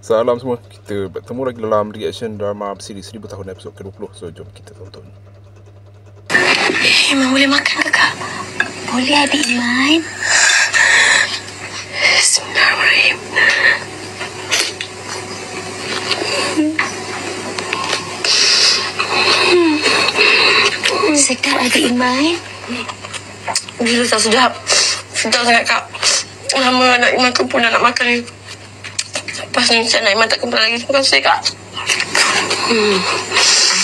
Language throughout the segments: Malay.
Salam semua, kita bertemu lagi dalam reaction drama bersiri 1000 tahun episod ke-20. So jom kita tonton. Iman boleh makan ke kak? Boleh adik Iman. Bismillahirrahmanirrahim. Sedap adik Iman. Gila tak sedap. Sedap sangat kak. Lama anak Iman kumpul nak makan ni. Lepas ni anak Iman tak kumpul lagi. Terima kasih kak.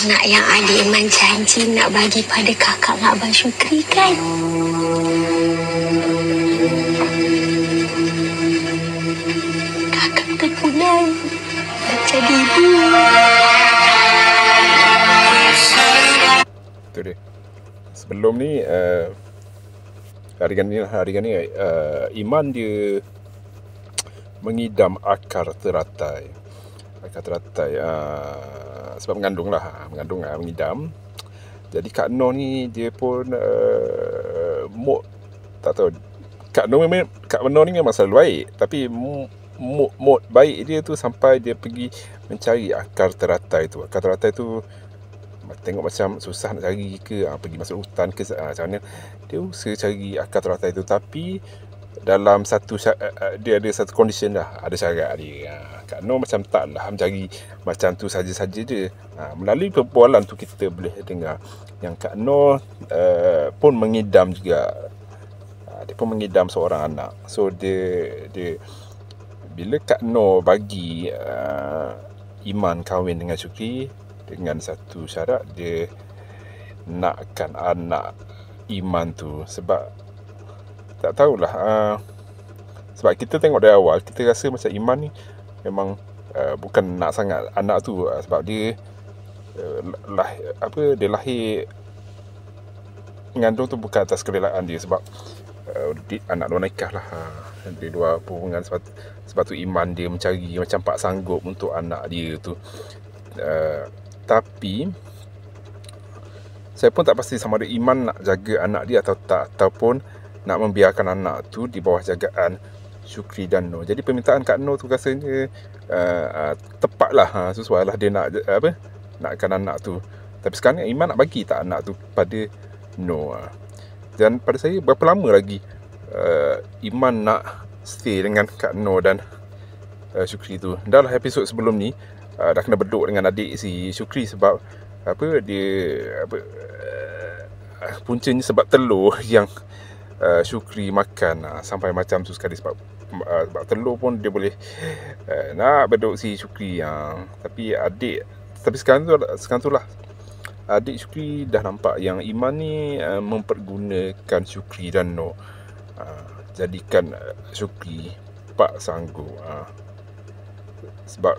Anak yang adik Iman janji nak bagi pada kakak dengan Abang Syukri kan? Kakak terpulang. Dah jadi ibu. Itu dia. Sebelum ni hari ni Iman dia mengidam akar teratai. Sebab mengandung, mengidam. Jadi Kak Noh ni dia pun tak tahu. Kak Noh ni memang selalu baik, tapi mood baik dia tu sampai dia pergi mencari akar teratai tu. Akar teratai tu tengok macam susah nak cari ke, pergi masuk hutan ke, macam mana dia usaha cari akar teratai tu. Tapi dalam dia ada satu condition dah, ada syarat dia. Kak Noh macam tak lah mencari macam tu saja-saja je. Melalui perbualan tu kita boleh dengar yang Kak Noh pun mengidam juga. Dia pun mengidam seorang anak. So dia bila Kak Noh bagi Iman kahwin dengan Syukri dengan satu syarat, dia nakkan anak Iman tu. Sebab tak tahulah, sebab kita tengok dari awal, kita rasa macam Iman ni memang bukan nak sangat anak tu, sebab dia dia lahir mengandung tu bukan atas kerelaan dia, sebab anak luar nikah lah. Dia dua hubungan, sebab tu Iman dia mencari macam pak sanggup untuk anak dia tu. Tapi saya pun tak pasti sama ada Iman nak jaga anak dia atau tak, ataupun nak membiarkan anak tu di bawah jagaan Syukri dan Noh. Jadi permintaan Kak Noh tu rasanya tepat lah, sesuai lah dia nakkan anak tu. Tapi sekarang Iman nak bagi tak anak tu pada Noh. Dan pada saya, berapa lama lagi Iman nak stay dengan Kak Noh dan Syukri tu? Dah lah episod sebelum ni dah kena beduk dengan adik si Syukri sebab puncanya sebab telur yang Syukri makan sampai macam tu sekali. Sebab telur pun dia boleh nak beduk si Syukri. Tapi sekarang tu lah adik Syukri dah nampak yang Iman ni mempergunakan Syukri dan Noh, jadikan Syukri pak sanggup. Sebab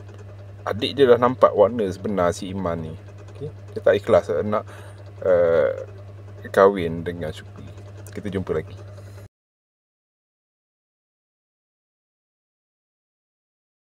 adik dia dah nampak warna sebenar si Iman ni. Okay? Dia tak ikhlas nak kahwin dengan Syukri. Kita jumpa lagi.